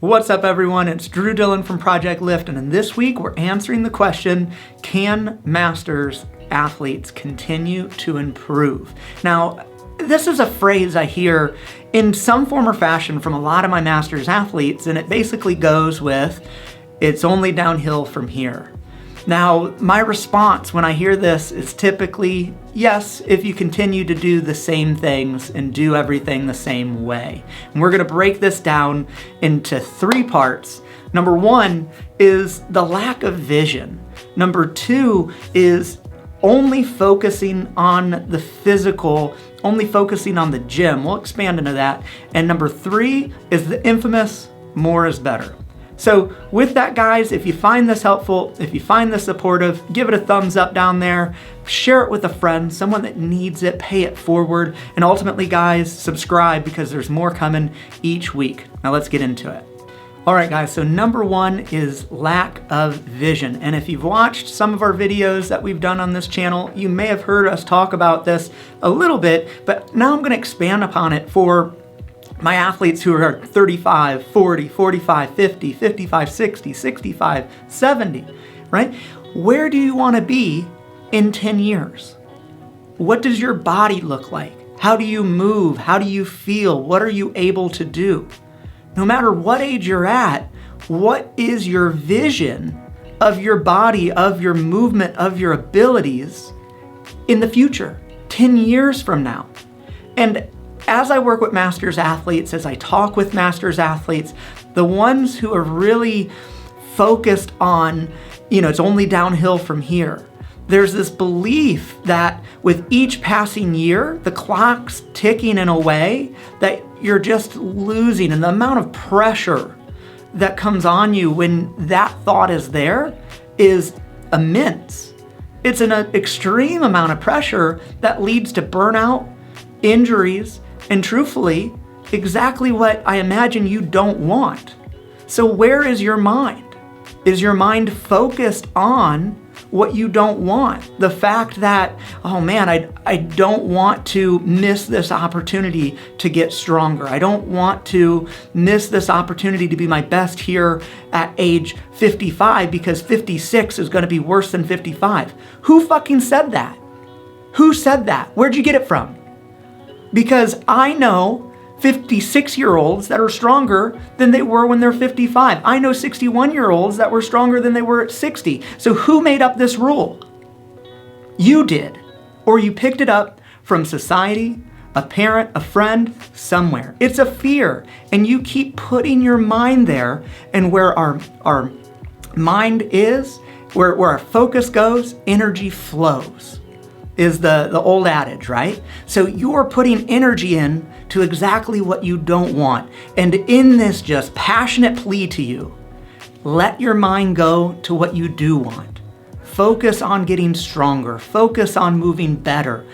What's up, everyone? It's Drew Dillon from Project Lift, and this week we're answering the question, can Masters athletes continue to improve? Now, this is a phrase I hear in some form or fashion from a lot of my Masters athletes, and it basically goes with, it's only downhill from here. Now, my response when I hear this is typically, yes, if you continue to do the same things and do everything the same way. And we're gonna break this down into 3 parts. Number 1 is the lack of vision. Number 2 is only focusing on the physical, only focusing on the gym. We'll expand into that. And number 3 is the infamous, more is better. So with that, guys, if you find this helpful, if you find this supportive, give it a thumbs up down there, share it with a friend, someone that needs it, pay it forward, and ultimately, guys, subscribe because there's more coming each week. Now let's get into it. All right, guys, so number 1 is lack of vision. And if you've watched some of our videos that we've done on this channel, you may have heard us talk about this a little bit, but now I'm gonna expand upon it for my athletes who are 35, 40, 45, 50, 55, 60, 65, 70, right? Where do you want to be in 10 years? What does your body look like? How do you move? How do you feel? What are you able to do? No matter what age you're at, what is your vision of your body, of your movement, of your abilities in the future, 10 years from now? And as I work with Masters athletes, as I talk with Masters athletes, the ones who are really focused on, it's only downhill from here. There's this belief that with each passing year, the clock's ticking in a way that you're just losing, and the amount of pressure that comes on you when that thought is there is immense. It's an extreme amount of pressure that leads to burnout, injuries, and truthfully, exactly what I imagine you don't want. So where is your mind? Is your mind focused on what you don't want? The fact that, oh man, I don't want to miss this opportunity to get stronger. I don't want to miss this opportunity to be my best here at age 55 because 56 is gonna be worse than 55. Who fucking said that? Who said that? Where'd you get it from? Because I know 56-year-olds that are stronger than they were when they're 55. I know 61-year-olds that were stronger than they were at 60. So who made up this rule? You did. Or you picked it up from society, a parent, a friend, somewhere. It's a fear. And you keep putting your mind there, and where our mind is, where our focus goes, energy flows. Is the old adage, right? So you're putting energy in to exactly what you don't want. And in this just passionate plea to you, let your mind go to what you do want. Focus on getting stronger. Focus on moving better.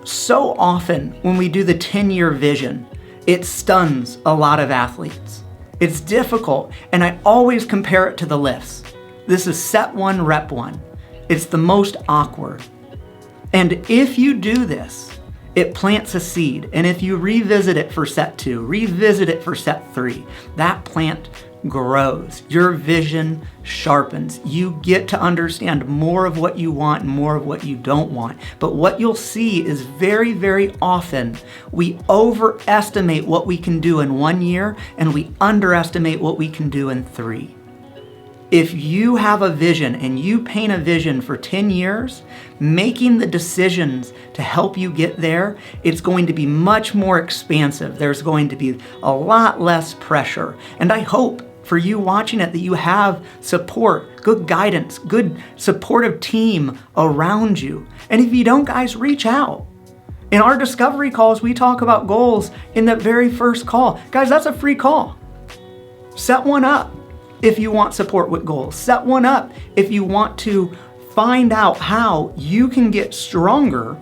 So often when we do the 10-year vision, it stuns a lot of athletes. It's difficult, and I always compare it to the lifts. This is set 1, rep 1. It's the most awkward. And if you do this, it plants a seed. And if you revisit it for set 2, revisit it for set 3, that plant grows. Your vision sharpens. You get to understand more of what you want and more of what you don't want. But what you'll see is very, very often we overestimate what we can do in 1 year and we underestimate what we can do in 3. If you have a vision and you paint a vision for 10 years, making the decisions to help you get there, it's going to be much more expansive. There's going to be a lot less pressure. And I hope for you watching it that you have support, good guidance, good supportive team around you. And if you don't, guys, reach out. In our discovery calls, we talk about goals in the very first call. Guys, that's a free call. Set one up. If you want support with goals, set one up if you want to find out how you can get stronger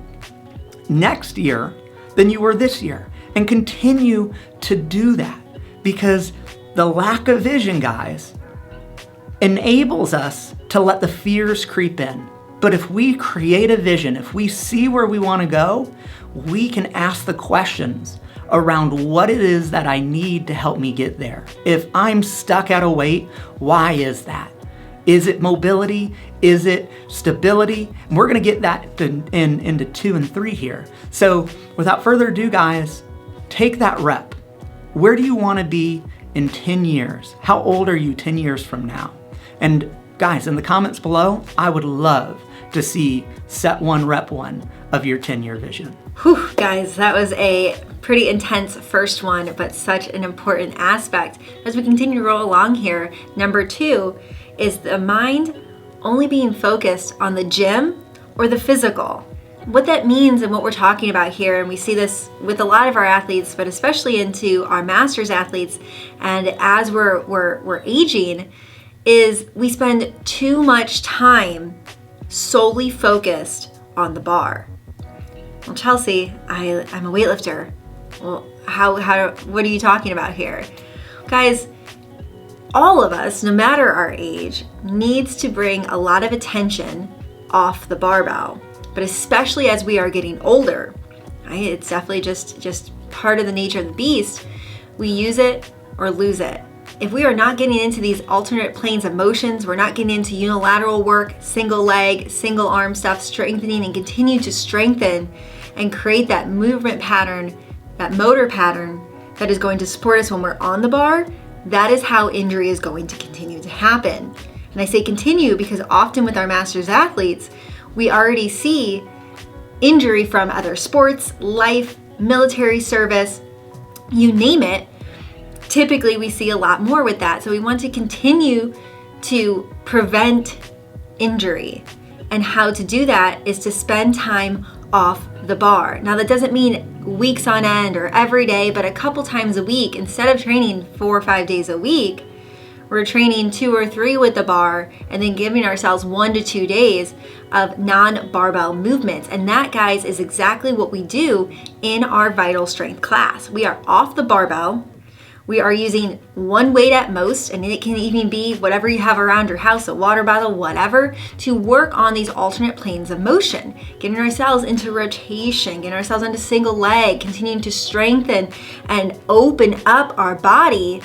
next year than you were this year, and continue to do that, because the lack of vision, guys, enables us to let the fears creep in. But if we create a vision, if we see where we want to go, we can ask the questions. around what it is that I need to help me get there. If I'm stuck at a weight, why is that? Is it mobility? Is it stability? And we're gonna get that into 2 and 3 here. So without further ado, guys, take that rep. Where do you wanna be in 10 years? How old are you 10 years from now? And guys, in the comments below, I would love to see set 1, rep 1 of your 10-year vision. Whew, guys, that was a pretty intense first one, but such an important aspect. As we continue to roll along here, number 2 is the mind only being focused on the gym or the physical. What that means and what we're talking about here, and we see this with a lot of our athletes, but especially into our masters athletes, and as we're aging, is we spend too much time solely focused on the bar. Well, Chelsea, I'm a weightlifter. Well, what are you talking about here? Guys, all of us, no matter our age, needs to bring a lot of attention off the barbell, but especially as we are getting older, right? It's definitely just part of the nature of the beast. We use it or lose it. If we are not getting into these alternate planes of motions, we're not getting into unilateral work, single leg, single arm stuff, strengthening and continue to strengthen and create that movement pattern, that motor pattern that is going to support us when we're on the bar, that is how injury is going to continue to happen. And I say continue because often with our masters athletes, we already see injury from other sports, life, military service, you name it. Typically we see a lot more with that. So we want to continue to prevent injury. And how to do that is to spend time off the bar. Now that doesn't mean weeks on end or every day, but a couple times a week. Instead of training 4 or 5 days a week, we're training 2 or 3 with the bar and then giving ourselves 1 to 2 days of non-barbell movements. And that, guys, is exactly what we do in our vital strength class. We are off the barbell. We are using one weight at most, and it can even be whatever you have around your house, a water bottle, whatever, to work on these alternate planes of motion, getting ourselves into rotation, getting ourselves into single leg, continuing to strengthen and open up our body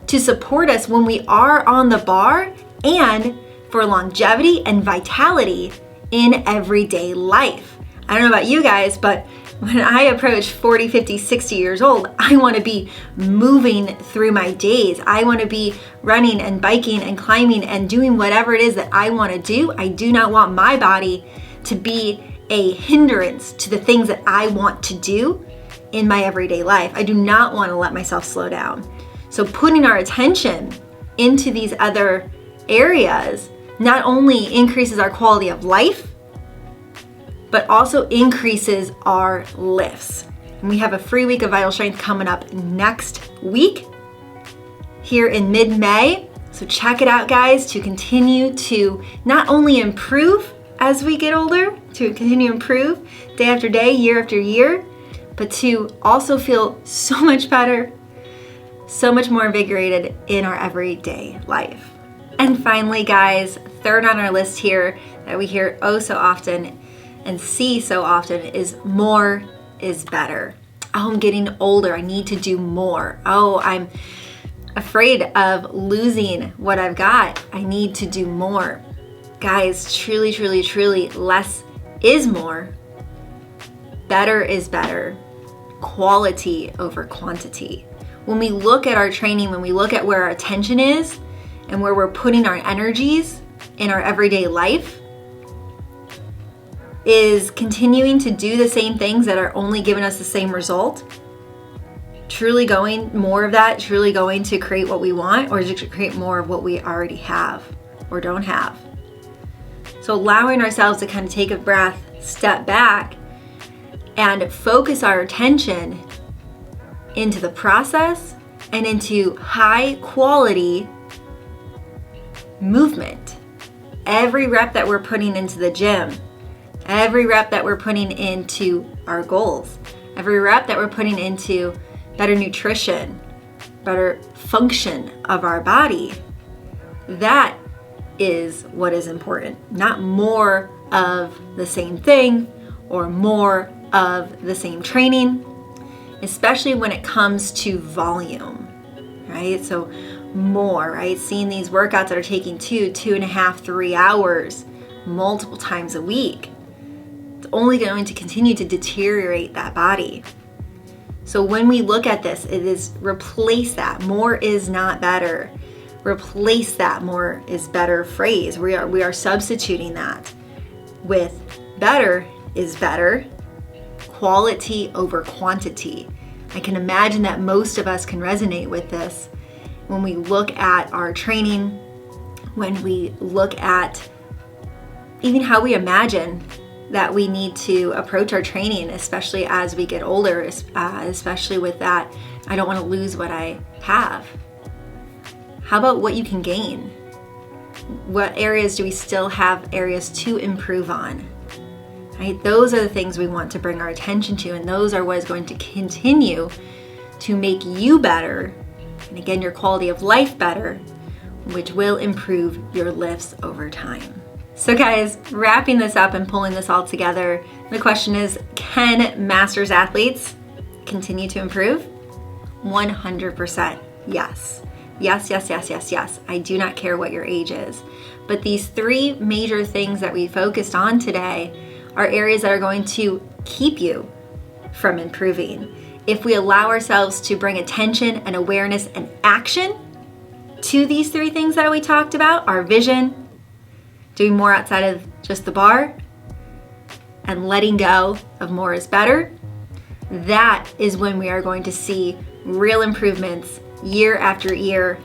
to support us when we are on the bar and for longevity and vitality in everyday life. I don't know about you guys, but when I approach 40, 50, 60 years old, I want to be moving through my days. I want to be running and biking and climbing and doing whatever it is that I want to do. I do not want my body to be a hindrance to the things that I want to do in my everyday life. I do not want to let myself slow down. So putting our attention into these other areas not only increases our quality of life, but also increases our lifts. And we have a free week of Vital Strength coming up next week here in mid-May. So check it out, guys, to continue to not only improve as we get older, to continue to improve day after day, year after year, but to also feel so much better, so much more invigorated in our everyday life. And finally, guys, third on our list here that we hear oh so often and see so often is more is better. Oh, I'm getting older. I need to do more. Oh, I'm afraid of losing what I've got. I need to do more. Guys, truly, truly, truly, less is more. Better is better. Quality over quantity. When we look at our training, when we look at where our attention is and where we're putting our energies in our everyday life, is continuing to do the same things that are only giving us the same result, truly going more of that, truly going to create what we want, or to create more of what we already have or don't have. So allowing ourselves to kind of take a breath, step back, and focus our attention into the process and into high quality movement. Every rep that we're putting into the gym, every rep that we're putting into our goals, every rep that we're putting into better nutrition, better function of our body, that is what is important. Not more of the same thing or more of the same training. especially when it comes to volume, right? So more, right? Seeing these workouts that are taking 2.5, 3 hours multiple times a week, it's only going to continue to deteriorate that body. So when we look at this, it is replace that. More is not better. Replace that more is better phrase. We are substituting that with better is better, quality over quantity. I can imagine that most of us can resonate with this when we look at our training, when we look at even how we imagine that we need to approach our training, especially as we get older, especially with that, I don't want to lose what I have. How about what you can gain? What areas do we still have areas to improve on? Right? Those are the things we want to bring our attention to, and those are what is going to continue to make you better, and again, your quality of life better, which will improve your lifts over time. So guys, wrapping this up and pulling this all together, the question is, can masters athletes continue to improve? 100% yes. Yes, yes, yes, yes, yes. I do not care what your age is. But these 3 major things that we focused on today are areas that are going to keep you from improving. If we allow ourselves to bring attention and awareness and action to these 3 things that we talked about, our vision, doing more outside of just the bar, and letting go of more is better, that is when we are going to see real improvements year after year,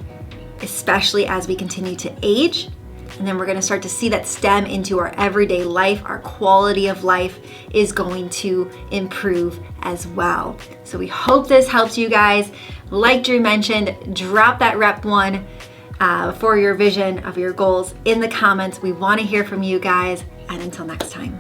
especially as we continue to age. And then we're going to start to see that stem into our everyday life. Our quality of life is going to improve as well. So we hope this helps you guys. Like Drew mentioned, drop that rep 1 for your vision of your goals in the comments. We want to hear from you guys. And until next time.